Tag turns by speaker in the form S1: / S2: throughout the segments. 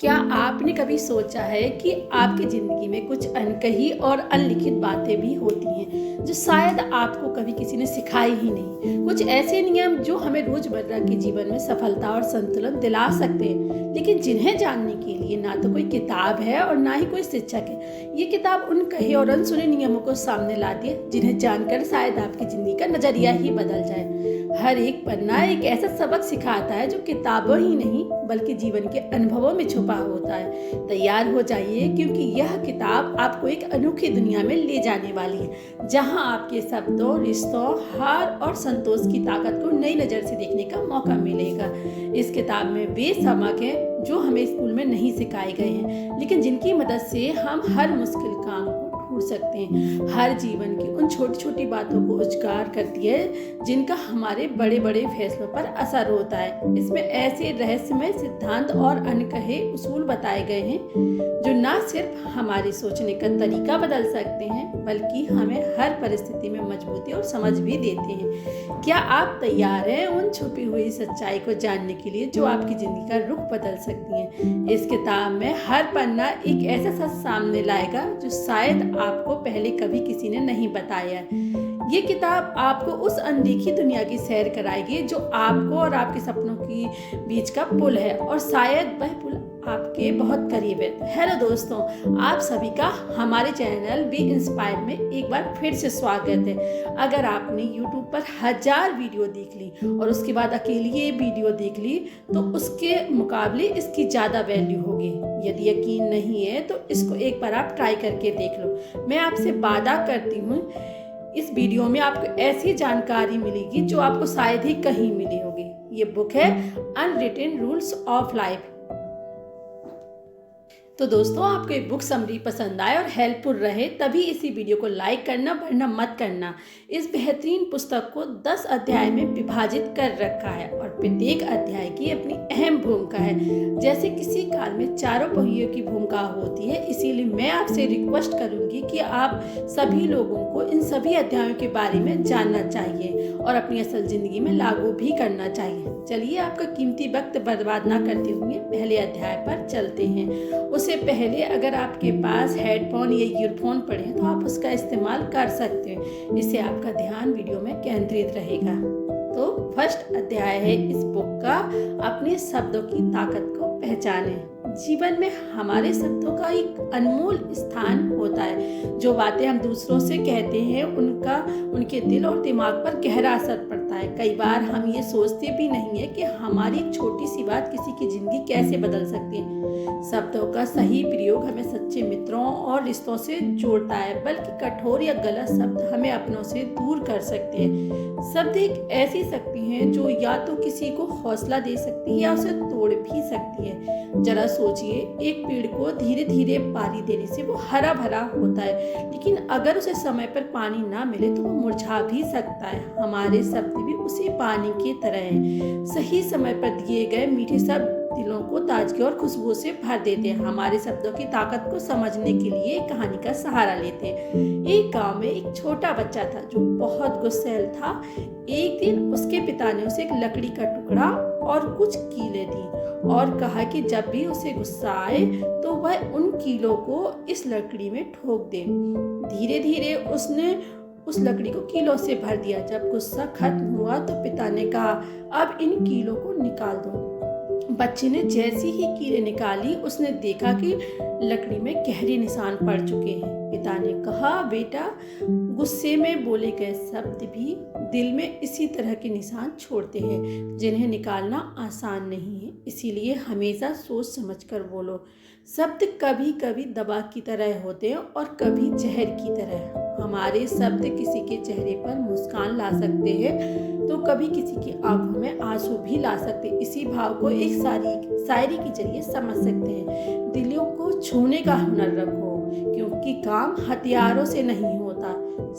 S1: क्या आपने कभी सोचा है कि आपकी ज़िंदगी में कुछ अनकही और अनलिखित बातें भी होती हैं जो शायद आपको कभी किसी ने सिखाई ही नहीं। कुछ ऐसे नियम जो हमें रोज़मर्रा के जीवन में सफलता और संतुलन दिला सकते हैं, लेकिन जिन्हें जानने के लिए ना तो कोई किताब है और ना ही कोई शिक्षक है। ये किताब उन कहे और अनसुने नियमों को सामने लाती है जिन्हें जानकर शायद आपकी ज़िंदगी का नज़रिया ही बदल जाए। हर एक पन्ना एक ऐसा सबक सिखाता है जो किताबों ही नहीं बल्कि जीवन के अनुभवों में छुपा होता है। तैयार हो जाइए, क्योंकि यह किताब आपको एक अनोखी दुनिया में ले जाने वाली है, जहां आपके शब्दों, रिश्तों, हार और संतोष की ताकत को नई नज़र से देखने का मौका मिलेगा। इस किताब में वे सबक हैं जो हमें स्कूल में नहीं सिखाए गए हैं, लेकिन जिनकी मदद से हम हर मुश्किल काम को ढूंढ सकते हैं। हर जीवन की उन छोटी छोटी बातों को उजागर करती है जिनका हमारे बड़े बड़े फैसलों पर असर होता है। इसमें ऐसे रहस्यमय सिद्धांत और अनकहे उसूल बताए गए हैं जो न सिर्फ हमारे सोचने का तरीका बदल सकते हैं, बल्कि हमें हर परिस्थिति में मजबूती और समझ भी देते हैं। क्या आप तैयार हैं उन छुपी हुई सच्चाई को जानने के लिए जो आपकी जिंदगी का रुख बदल सकती हैं? इस किताब में हर पन्ना एक ऐसा सच सामने लाएगा जो शायद आपको पहले कभी किसी ने नहीं बताया है। ये किताब आपको उस अनदेखी दुनिया की सैर कराएगी जो आपको और आपके सपनों के बीच का पुल है, और शायद वह पुल आपके बहुत करीब है। हेलो दोस्तों, आप सभी का हमारे चैनल बी इंस्पायर में एक बार फिर से स्वागत है। अगर आपने YouTube पर 1000 वीडियो देख ली और उसके बाद अकेली ये वीडियो देख ली तो उसके मुकाबले इसकी ज़्यादा वैल्यू होगी। यदि यकीन नहीं है तो इसको एक बार आप ट्राई करके देख लो। मैं आपसे वादा करती हूँ इस वीडियो में आपको ऐसी जानकारी मिलेगी जो आपको शायद ही कहीं मिली होगी। ये बुक है अनरिटन रूल्स ऑफ लाइफ। तो दोस्तों, आपको ये बुक समरी पसंद आए और हेल्पफुल रहे तभी इसी वीडियो को लाइक करना, वरना मत करना। इस बेहतरीन पुस्तक को 10 अध्याय में विभाजित कर रखा है और प्रत्येक अध्याय की अपनी अहम भूमिका है। जैसे किसी कार में चारों पहियों की भूमिका होती है, इसीलिए मैं आपसे रिक्वेस्ट करूंगी कि आप सभी लोगों को इन सभी अध्यायों के बारे में जानना चाहिए और अपनी असल जिंदगी में लागू भी करना चाहिए। चलिए, आपका कीमती वक्त बर्बाद ना करते हुए पहले अध्याय पर चलते हैं। उससे पहले अगर आपके पास हेडफोन या ईयरफोन पड़े हैं तो आप उसका इस्तेमाल कर सकते हैं। इससे आपका ध्यान वीडियो में केंद्रित रहेगा। तो फर्स्ट अध्याय है इस बुक का, अपने शब्दों की ताकत को पहचानें। जीवन में हमारे शब्दों का एक अनमोल स्थान होता है। जो बातें हम दूसरों से कहते हैं उनका उनके दिल और दिमाग पर गहरा असर पड़ता है। कई बार हम ये सोचते भी नहीं है कि हमारी एक छोटी सी बात किसी की जिंदगी कैसे बदल सकती है। शब्दों का सही प्रयोग हमें सच्चे मित्रों और रिश्तों से जोड़ता है, बल्कि कठोर या गलत शब्द हमें अपनों से दूर कर सकते हैं। शब्द एक ऐसी शक्ति है जो या तो किसी को हौसला दे सकती है या उसे तोड़ भी सकती है। जरा सोचिए, एक पेड़ को धीरे धीरे पानी देने से वो हरा भरा होता है, लेकिन अगर उसे समय पर पानी ना मिले तो वो मुरझा भी सकता है। हमारे शब्द भी उसी पानी की तरह हैं। सही समय पर दिए गए मीठे शब्द दिलों को ताजगी और खुशबू से भर देते हैं। हमारे शब्दों की ताकत को समझने के लिए एक कहानी का सहारा लेते हैं। एक गांव में एक छोटा बच्चा था जो बहुत गुस्सैल था। एक दिन उसके पिता ने उसे एक लकड़ी का टुकड़ा और कुछ कीलें दी और कहा कि जब भी उसे गुस्सा आए तो वह उन कीलों को इस लकड़ी में ठोक दे। धीरे धीरे उसने उस लकड़ी को कीलों से भर दिया। जब गुस्सा खत्म हुआ तो पिता ने कहा, अब इन कीलों को निकाल दो। बच्चे ने जैसी ही कीलें निकाली, उसने देखा कि लकड़ी में गहरे निशान पड़ चुके हैं। पिता ने कहा, बेटा, गुस्से में बोले गए शब्द भी दिल में इसी तरह के निशान छोड़ते हैं जिन्हें निकालना आसान नहीं है। इसीलिए हमेशा सोच समझकर बोलो। शब्द कभी कभी दवा की तरह होते हैं और कभी जहर की तरह। हमारे शब्द किसी के चेहरे पर मुस्कान ला सकते हैं तो कभी किसी की आंखों में आंसू भी ला सकते हैं। इसी भाव को एक शायरी के जरिए समझ सकते हैं। दिलों को छूने का हुनर रखो, क्योंकि काम हथियारों से नहीं होता,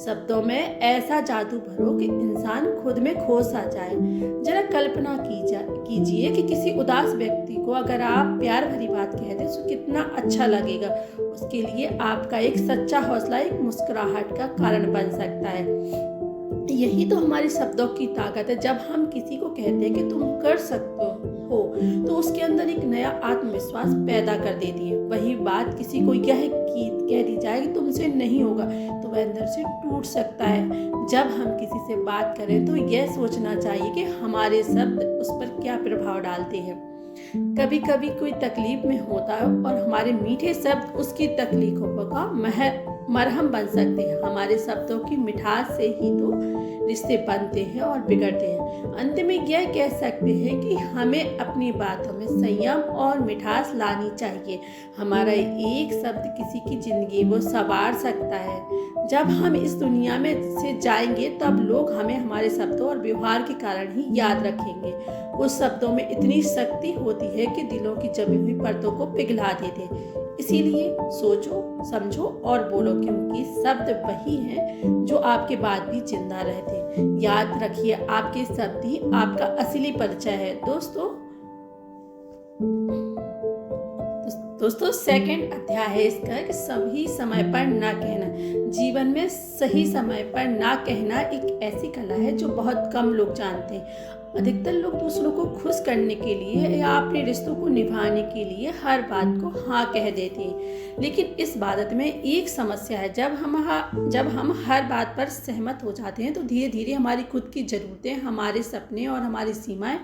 S1: शब्दों में ऐसा जादू भरो कि इंसान खुद में खो सा जाए। जरा कल्पना कीजिए कि किसी उदास व्यक्ति को अगर आप प्यार भरी बात कह दें तो कितना अच्छा लगेगा। उसके लिए आपका एक सच्चा हौसला एक मुस्कुराहट का कारण बन सकता है। यही तो हमारे शब्दों की ताकत है। जब हम किसी को कहते हैं कि तुम कर सकते हो तो उसके अंदर एक नया आत्मविश्वास पैदा कर देती है। वही बात किसी को यह कह दी जाए कि तुमसे नहीं होगा तो वह अंदर से टूट सकता है। जब हम किसी से बात करें तो यह सोचना चाहिए कि हमारे शब्द उस पर क्या प्रभाव डालते हैं। कभी कभी कोई तकलीफ में होता है और हमारे मीठे शब्द उसकी तकलीफों का मरहम बन सकते हैं। हमारे शब्दों की मिठास से ही तो रिश्ते बनते हैं और बिगड़ते हैं। अंत में यह कह सकते हैं कि हमें अपनी बातों में संयम और मिठास लानी चाहिए। हमारा एक शब्द किसी की जिंदगी को संवार सकता है। जब हम इस दुनिया में से जाएंगे तब लोग हमें हमारे शब्दों और व्यवहार के कारण ही याद रखेंगे। उस शब्दों में इतनी शक्ति होती है कि दिलों की जमी हुई परतों को पिघला देते। इसीलिए सोचो, समझो और बोलो, क्योंकि शब्द वही हैं जो आपके बाद भी जिंदा रहते। याद रखिए, आपके शब्द ही आपका असली परिचय है। दोस्तों सेकंड अध्याय है इसका कि सही समय पर ना कहना। जीवन में सही समय पर ना कहना एक ऐसी कला है जो बहुत कम लोग जानते हैं। अधिकतर लोग दूसरों को खुश करने के लिए या अपने रिश्तों को निभाने के लिए हर बात को हाँ कह देते हैं। लेकिन इस बात में एक समस्या है, जब हम हर बात पर सहमत हो जाते हैं तो धीरे धीरे हमारी खुद की ज़रूरतें, हमारे सपने और हमारी सीमाएं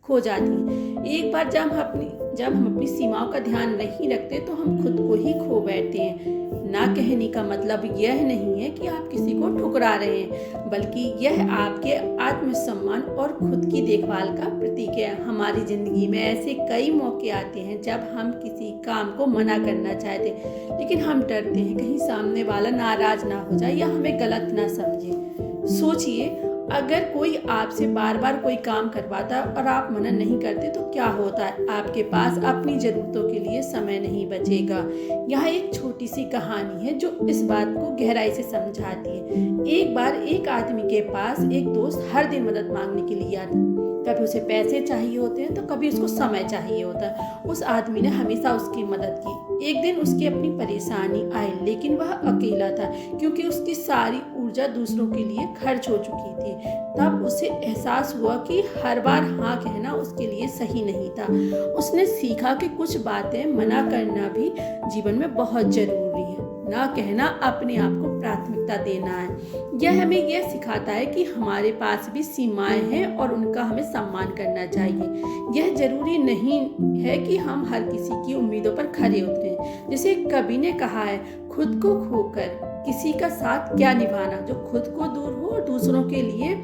S1: खो जाती हैं। एक बार जब हम अपनी सीमाओं का ध्यान नहीं रखते तो हम खुद को ही खो बैठते हैं। ना कहने का मतलब यह नहीं है कि आप किसी को ठुकरा रहे हैं, बल्कि यह आपके आत्मसम्मान और खुद की देखभाल का प्रतीक है। हमारी ज़िंदगी में ऐसे कई मौके आते हैं जब हम किसी काम को मना करना चाहते हैं, लेकिन हम डरते हैं कहीं सामने वाला नाराज़ ना हो जाए या हमें गलत ना समझे। सोचिए, अगर कोई आपसे बार बार कोई काम करवाता है और आप मना नहीं करते तो क्या होता है? आपके पास अपनी ज़रूरतों के लिए समय नहीं बचेगा। यह एक छोटी सी कहानी है जो इस बात को गहराई से समझाती है। एक बार एक आदमी के पास एक दोस्त हर दिन मदद मांगने के लिए आता। कभी उसे पैसे चाहिए होते हैं तो कभी उसको समय चाहिए होता है। उस आदमी ने हमेशा उसकी मदद की। एक दिन उसकी अपनी परेशानी आई, लेकिन वह अकेला था क्योंकि उसकी सारी ऊर्जा दूसरों के लिए खर्च हो चुकी थी। तब उसे एहसास हुआ कि हर बार हाँ कहना उसके लिए सही नहीं था। उसने सीखा कि कुछ बातें मना करना भी जीवन में बहुत जरूरी है। ना कहना अपने आप को प्राथमिकता देना है। यह हमें यह सिखाता है कि हमारे पास भी सीमाएं हैं और उनका हमें सम्मान करना चाहिए। यह जरूरी नहीं है कि हम हर किसी की उम्मीदों पर खरे उतरें। जैसे कवि ने कहा है, खुद को खोकर किसी का साथ क्या निभाना। जो खुद को दूर हो और दूसरों के लिए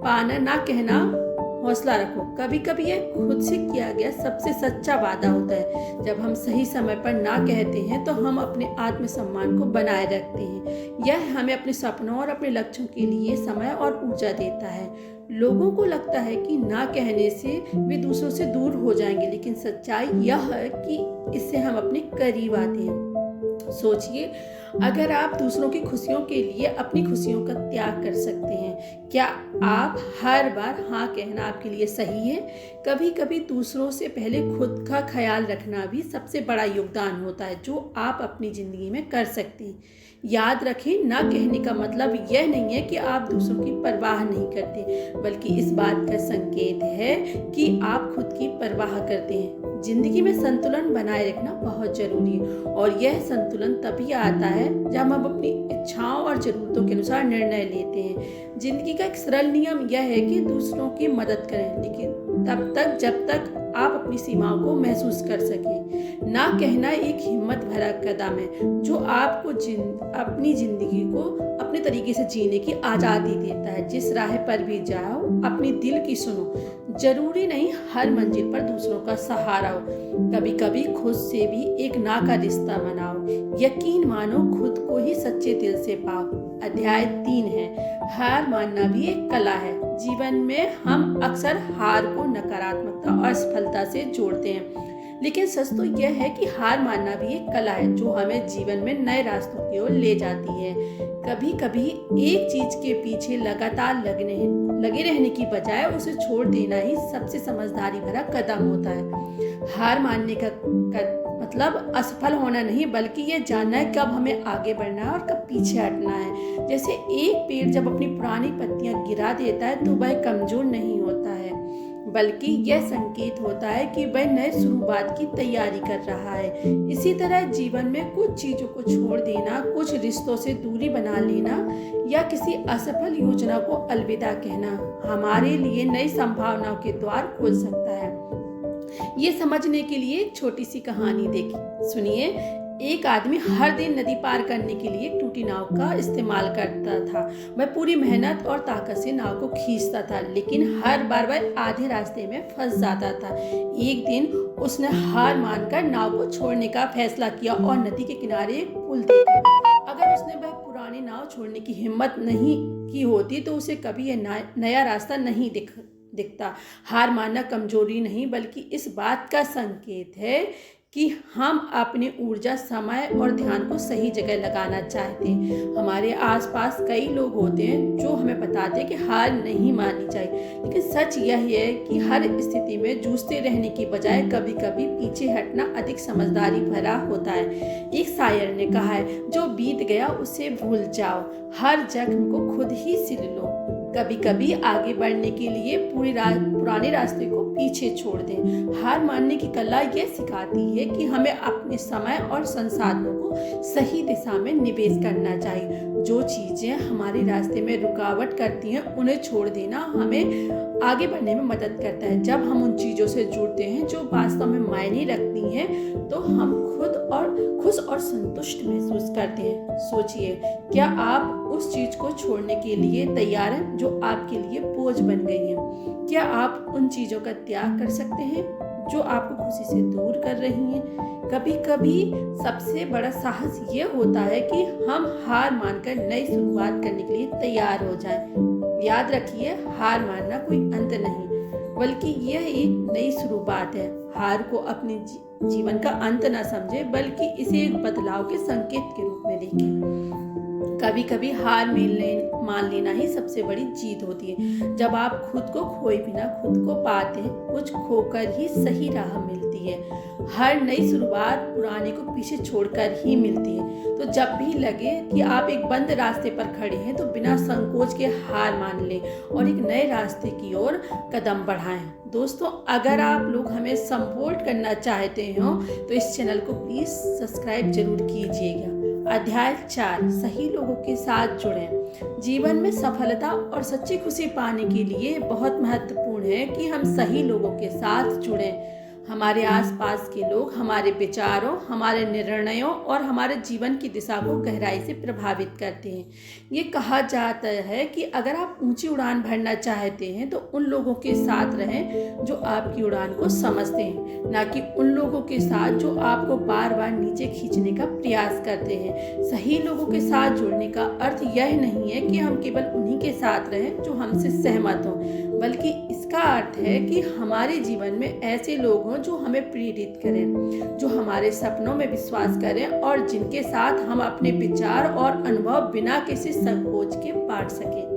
S1: पाना ना कहना, हौसला रखो। कभी कभी यह खुद से किया गया सबसे सच्चा वादा होता है। जब हम सही समय पर ना कहते हैं तो हम अपने आत्मसम्मान को बनाए रखते हैं। यह हमें अपने सपनों और अपने लक्ष्यों के लिए समय और ऊर्जा देता है। लोगों को लगता है कि ना कहने से वे दूसरों से दूर हो जाएंगे, लेकिन सच्चाई यह है कि इससे हम अपने करीब आते हैं। सोचिए, अगर आप दूसरों की खुशियों के लिए अपनी खुशियों का त्याग कर सकते हैं, क्या आप हर बार हाँ कहना आपके लिए सही है? कभी कभी दूसरों से पहले खुद का ख्याल रखना भी सबसे बड़ा योगदान होता है जो आप अपनी ज़िंदगी में कर सकते हैं। याद रखें, ना कहने का मतलब यह नहीं है कि आप दूसरों की परवाह नहीं करते, बल्कि इस बात का संकेत है कि आप खुद की परवाह करते हैं। जिंदगी में संतुलन बनाए रखना बहुत जरूरी है और यह संतुलन तभी आता है जब हम अपनी इच्छाओं और ज़रूरतों के अनुसार निर्णय लेते हैं। जिंदगी का एक सरल नियम यह है कि दूसरों की मदद करें, लेकिन तब तक जब तक आप अपनी सीमाओं को महसूस कर सकें। ना कहना एक हिम्मत भरा कदम है जो आपको अपनी ज़िंदगी को अपने तरीके से जीने की आज़ादी देता है। जिस राह पर भी जाओ, अपनी दिल की सुनो। जरूरी नहीं हर मंजिल पर दूसरों का सहारा हो। कभी कभी खुद से भी एक ना का रिश्ता बनाओ। यकीन मानो, खुद को ही सच्चे दिल से पाओ। अध्याय 3 है, हार मानना भी एक कला है। जीवन में हम अक्सर हार को नकारात्मकता और असफलता से जोड़ते हैं, लेकिन सच तो यह है कि हार मानना भी एक कला है जो हमें जीवन में नए रास्तों की ओर ले जाती है। कभी कभी एक चीज के पीछे लगातार लगे रहने की बजाय उसे छोड़ देना ही सबसे समझदारी भरा कदम होता है। हार मानने का मतलब असफल होना नहीं, बल्कि ये जानना है कब हमें आगे बढ़ना है और कब पीछे हटना है। जैसे एक पेड़ जब अपनी पुरानी पत्तियां गिरा देता है तो वह कमजोर नहीं होता है, बल्कि यह संकेत होता है कि वह नए शुरुआत की तैयारी कर रहा है। इसी तरह जीवन में कुछ चीज़ों को छोड़ देना, कुछ रिश्तों से दूरी बना लेना या किसी असफल योजना को अलविदा कहना हमारे लिए नई संभावनाओं के द्वार खोल सकता है। ये समझने के लिए एक छोटी सी कहानी देखिए, सुनिए। एक आदमी हर दिन नदी पार करने के लिए टूटी नाव का इस्तेमाल करता था। वह पूरी मेहनत और ताकत से नाव को खींचता था, लेकिन हर बार वह आधे रास्ते में फंस जाता था। एक दिन उसने हार मानकर नाव को छोड़ने का फैसला किया और नदी के किनारे एक पुल देखा। अगर उसने वह पुरानी नाव छोड़ने की हिम्मत नहीं की होती तो उसे कभी यह नया रास्ता नहीं दिखता। हार मानना कमजोरी नहीं, बल्कि इस बात का संकेत है कि हम अपनी ऊर्जा, समय और ध्यान को सही जगह लगाना चाहते हैं। हमारे आसपास कई लोग होते हैं जो हमें बताते हैं कि हार नहीं माननी चाहिए, लेकिन सच यह है कि हर स्थिति में जूझते रहने की बजाय कभी कभी पीछे हटना अधिक समझदारी भरा होता है। एक शायर ने कहा है, जो बीत गया उसे भूल जाओ, हर जख्म को खुद ही सिल लो। कभी कभी आगे बढ़ने के लिए पुराने रास्ते को पीछे छोड़ दें। हार मानने की कला यह सिखाती है कि हमें अपने समय और संसाधनों को सही दिशा में निवेश करना चाहिए। जो चीज़ें हमारे रास्ते में रुकावट करती हैं उन्हें छोड़ देना हमें आगे बढ़ने में मदद करता है। जब हम उन चीज़ों से जुड़ते हैं जो वास्तव में मायने रखती हैं तो हम खुश और संतुष्ट महसूस करते हैं। सोचिए, क्या आप उस चीज़ को छोड़ने के लिए तैयार हैं जो आपके लिए बोझ बन गई है? क्या आप उन चीज़ों का त्याग कर सकते हैं जो आपको खुशी से दूर कर रही हैं? कभी कभी सबसे बड़ा साहस ये होता है कि हम हार मानकर नई शुरुआत करने के लिए तैयार हो जाएं। याद रखिए, हार मानना कोई अंत नहीं, बल्कि यह एक नई शुरुआत है। हार को अपने जीवन का अंत न समझे, बल्कि इसे एक बदलाव के संकेत के रूप में देखें। कभी कभी हार मान लेना ही सबसे बड़ी जीत होती है। जब आप खुद को खोए बिना खुद को पाते हैं, कुछ खोकर ही सही राह मिलती है। हर नई शुरुआत पुराने को पीछे छोड़कर ही मिलती है। तो जब भी लगे कि आप एक बंद रास्ते पर खड़े हैं तो बिना संकोच के हार मान लें और एक नए रास्ते की ओर कदम बढ़ाएं। दोस्तों, अगर आप लोग हमें सपोर्ट करना चाहते हो तो इस चैनल को प्लीज़ सब्सक्राइब जरूर कीजिएगा। अध्याय 4, सही लोगों के साथ जुड़ें। जीवन में सफलता और सच्ची खुशी पाने के लिए बहुत महत्वपूर्ण है कि हम सही लोगों के साथ जुड़ें। हमारे आसपास के लोग हमारे विचारों, हमारे निर्णयों और हमारे जीवन की दिशा को गहराई से प्रभावित करते हैं। ये कहा जाता है कि अगर आप ऊंची उड़ान भरना चाहते हैं तो उन लोगों के साथ रहें जो आपकी उड़ान को समझते हैं, ना कि उन लोगों के साथ जो आपको बार बार नीचे खींचने का प्रयास करते हैं। सही लोगों के साथ जुड़ने का अर्थ यह नहीं है कि हम केवल उन्हीं के साथ रहें जो हमसे सहमत हों, बल्कि इसका अर्थ है कि हमारे जीवन में ऐसे लोग हों जो हमें प्रेरित करें, जो हमारे सपनों में विश्वास करें और जिनके साथ हम अपने विचार और अनुभव बिना किसी संकोच के बांट सकें।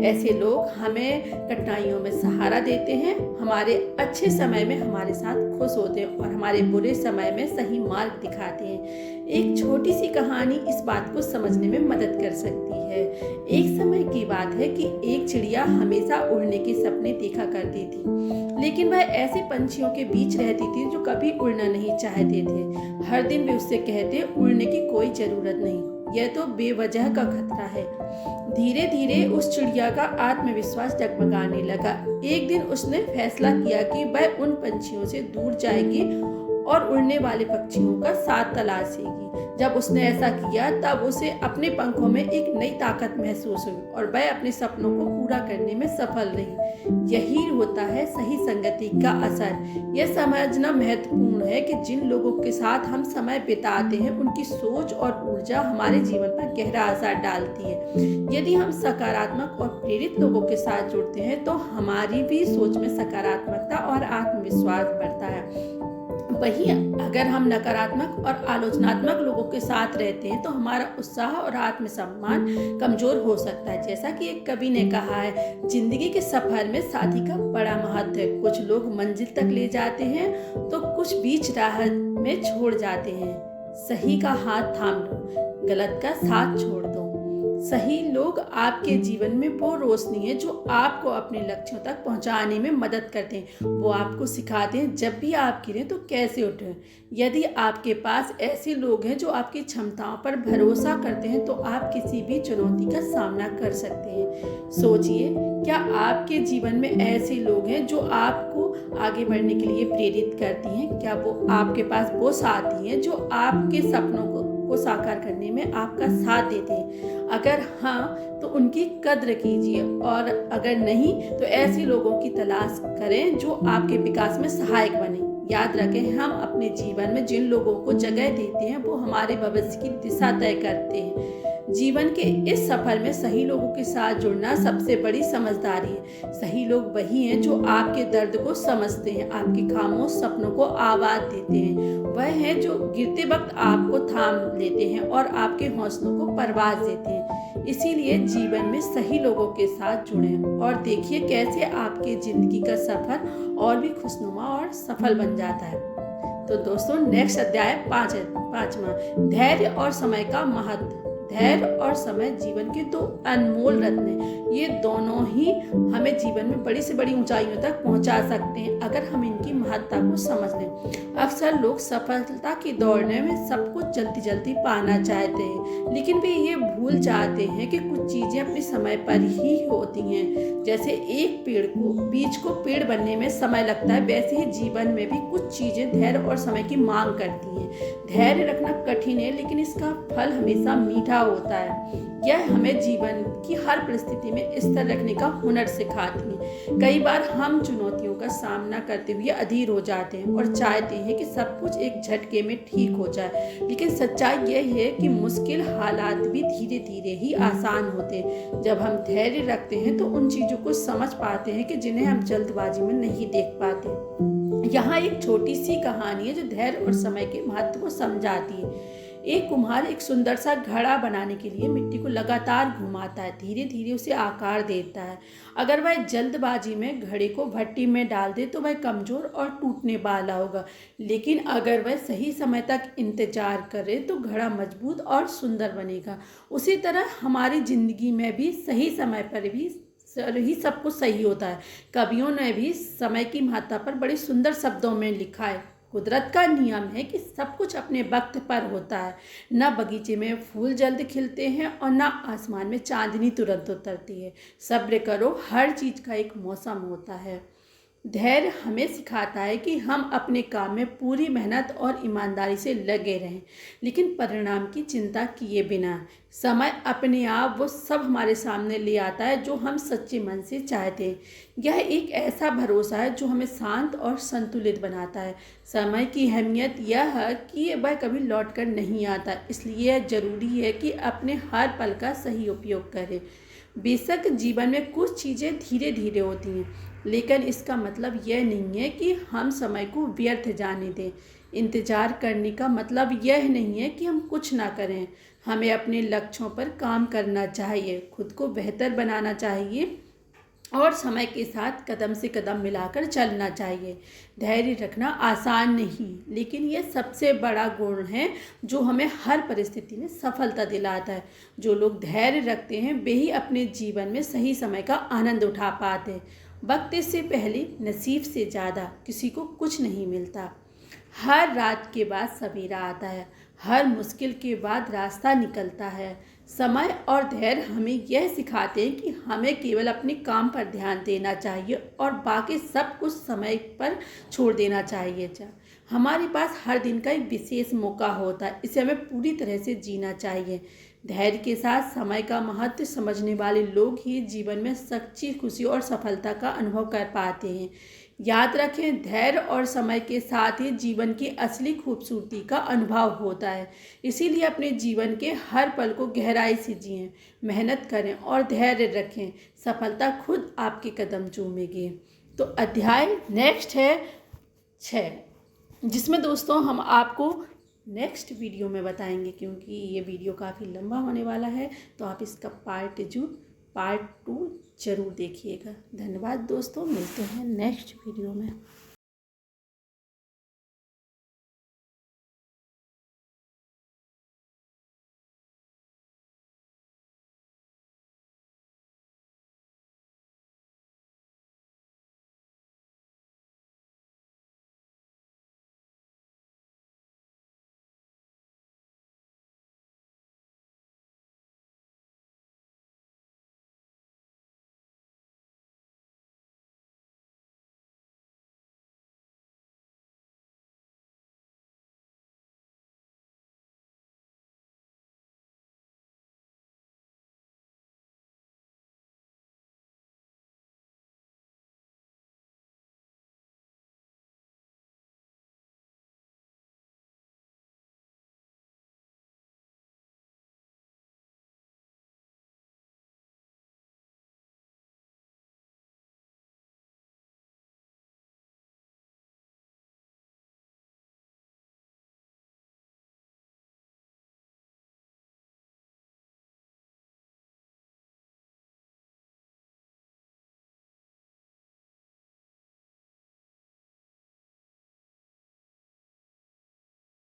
S1: ऐसे लोग हमें कठिनाइयों में सहारा देते हैं, हमारे अच्छे समय में हमारे साथ खुश होते हैं और हमारे बुरे समय में सही मार्ग दिखाते हैं। एक छोटी सी कहानी इस बात को समझने में मदद कर सकती है। एक समय की बात है कि एक चिड़िया हमेशा उड़ने के सपने देखा करती थी, लेकिन वह ऐसे पंछियों के बीच रहती थी जो कभी उड़ना नहीं चाहते थे। हर दिन वे उससे कहते, उड़ने की कोई जरूरत नहीं, यह तो बेवजह का खतरा है। धीरे धीरे उस चिड़िया का आत्मविश्वास जगमगाने लगा। एक दिन उसने फैसला किया कि वह उन पंछियों से दूर जाएगी और उड़ने वाले पक्षियों का साथ तलाशेगी। जब उसने ऐसा किया तब उसे अपने पंखों में एक नई ताकत महसूस हुई और वह अपने सपनों को पूरा करने में सफल रही। यही होता है सही संगति का असर। यह समझना महत्वपूर्ण है कि जिन लोगों के साथ हम समय बिताते हैं उनकी सोच और ऊर्जा हमारे जीवन पर गहरा असर डालती है। यदि हम सकारात्मक और प्रेरित लोगों के साथ जुड़ते हैं तो हमारी भी सोच में सकारात्मकता और आत्मविश्वास बढ़ता है। वहीं अगर हम नकारात्मक और आलोचनात्मक लोगों के साथ रहते हैं तो हमारा उत्साह और आत्मसम्मान कमजोर हो सकता है। जैसा कि एक कवि ने कहा है, जिंदगी के सफर में साथी का बड़ा महत्व है। कुछ लोग मंजिल तक ले जाते हैं तो कुछ बीच राह में छोड़ जाते हैं। सही का हाथ थाम लो, गलत का साथ छोड़ दो। सही लोग आपके जीवन में वो रोशनी है जो आपको अपने लक्ष्यों तक पहुंचाने में मदद करते हैं। वो आपको सिखाते हैं जब भी आप गिरें तो कैसे उठें। यदि आपके पास ऐसे लोग हैं जो आपकी क्षमताओं पर भरोसा करते हैं तो आप किसी भी चुनौती का सामना कर सकते हैं। सोचिए, क्या आपके जीवन में ऐसे लोग हैं जो आपको आगे बढ़ने के लिए प्रेरित करती हैं? क्या वो आपके पास वो साथी हैं जो आपके सपनों को साकार करने में आपका साथ देते हैं? अगर हाँ, तो उनकी कद्र कीजिए, और अगर नहीं तो ऐसे लोगों की तलाश करें जो आपके विकास में सहायक बने। याद रखें, हम अपने जीवन में जिन लोगों को जगह देते हैं वो हमारे भविष्य की दिशा तय करते हैं। जीवन के इस सफर में सही लोगों के साथ जुड़ना सबसे बड़ी समझदारी है। सही लोग वही हैं जो आपके दर्द को समझते हैं, आपके खामोश सपनों को आवाज देते हैं। वह हैं जो गिरते वक्त आपको थाम लेते हैं और आपके हौसलों को परवाज देते हैं। इसीलिए जीवन में सही लोगों के साथ जुड़ें और देखिए कैसे आपके जिंदगी का सफर और भी खुशनुमा और सफल बन जाता है। तो दोस्तों, नेक्स्ट अध्याय 5वां, धैर्य और समय का महत्व। धैर्य और समय जीवन के दो अनमोल रत्न हैं। ये दोनों ही हमें जीवन में बड़ी से बड़ी ऊंचाइयों तक पहुंचा सकते हैं अगर हम इनकी महत्ता को समझ लें। अक्सर लोग सफलता की दौड़ने में सब कुछ जल्दी जल्दी पाना चाहते हैं, लेकिन वे ये भूल जाते हैं कि कुछ चीजें अपने समय पर ही होती हैं। जैसे एक बीज को पेड़ बनने में समय लगता है, वैसे ही जीवन में भी कुछ चीजें धैर्य और समय की मांग करती हैं। धैर्य रखना कठिन है, लेकिन इसका फल हमेशा मीठा होता है। यह हमें जीवन की हर परिस्थिति में स्थिर रखने का हुनर सिखाती है। कई बार हम चुनौतियों का सामना करते हुए अधीर हो जाते हैं और चाहते हैं कि सब कुछ एक झटके में ठीक हो जाए, लेकिन सच्चाई यह है कि मुश्किल हालात भी धीरे धीरे ही आसान होते हैं। जब हम धैर्य रखते हैं तो उन चीजों को समझ पाते हैं कि जिन्हें हम जल्दबाजी में नहीं देख पाते। यहाँ एक छोटी सी कहानी है जो धैर्य और समय के महत्व को समझाती है। एक कुम्हार एक सुंदर सा घड़ा बनाने के लिए मिट्टी को लगातार घुमाता है, धीरे धीरे उसे आकार देता है। अगर वह जल्दबाजी में घड़े को भट्टी में डाल दे तो वह कमजोर और टूटने वाला होगा, लेकिन अगर वह सही समय तक इंतजार करे तो घड़ा मजबूत और सुंदर बनेगा। उसी तरह हमारी जिंदगी में भी सही समय पर ही सब कुछ सही होता है। कवियों ने भी समय की महत्ता पर बड़े सुंदर शब्दों में लिखा है। कुदरत का नियम है कि सब कुछ अपने वक्त पर होता है। न बगीचे में फूल जल्द खिलते हैं और न आसमान में चांदनी तुरंत उतरती है। सब्र करो, हर चीज का एक मौसम होता है। धैर्य हमें सिखाता है कि हम अपने काम में पूरी मेहनत और ईमानदारी से लगे रहें, लेकिन परिणाम की चिंता किए बिना। समय अपने आप वो सब हमारे सामने ले आता है जो हम सच्चे मन से चाहते हैं। यह एक ऐसा भरोसा है जो हमें शांत और संतुलित बनाता है। समय की अहमियत यह है कि वह कभी लौट कर नहीं आता, इसलिए यह जरूरी है कि अपने हर पल का सही उपयोग करें। बेशक जीवन में कुछ चीज़ें धीरे धीरे होती हैं, लेकिन इसका मतलब यह नहीं है कि हम समय को व्यर्थ जाने दें। इंतजार करने का मतलब यह नहीं है कि हम कुछ ना करें। हमें अपने लक्ष्यों पर काम करना चाहिए, खुद को बेहतर बनाना चाहिए और समय के साथ कदम से कदम मिलाकर चलना चाहिए। धैर्य रखना आसान नहीं, लेकिन यह सबसे बड़ा गुण है जो हमें हर परिस्थिति में सफलता दिलाता है। जो लोग धैर्य रखते हैं वे ही अपने जीवन में सही समय का आनंद उठा पाते हैं। वक्त से पहले, नसीब से ज़्यादा किसी को कुछ नहीं मिलता। हर रात के बाद सवेरा आता है, हर मुश्किल के बाद रास्ता निकलता है। समय और धैर्य हमें यह सिखाते हैं कि हमें केवल अपने काम पर ध्यान देना चाहिए और बाकी सब कुछ समय पर छोड़ देना चाहिए। हमारे पास हर दिन का एक विशेष मौका होता है, इसे हमें पूरी तरह से जीना चाहिए। धैर्य के साथ समय का महत्व समझने वाले लोग ही जीवन में सच्ची खुशी और सफलता का अनुभव कर पाते हैं। याद रखें, धैर्य और समय के साथ ही जीवन की असली खूबसूरती का अनुभव होता है। इसीलिए अपने जीवन के हर पल को गहराई से जिएं, मेहनत करें और धैर्य रखें। सफलता खुद आपके कदम चूमेगी। तो अध्याय नेक्स्ट है 6, जिसमें दोस्तों हम आपको नेक्स्ट वीडियो में बताएंगे, क्योंकि ये वीडियो काफ़ी लंबा होने वाला है, तो आप इसका पार्ट 2 जरूर देखिएगा। धन्यवाद दोस्तों, मिलते हैं नेक्स्ट वीडियो में।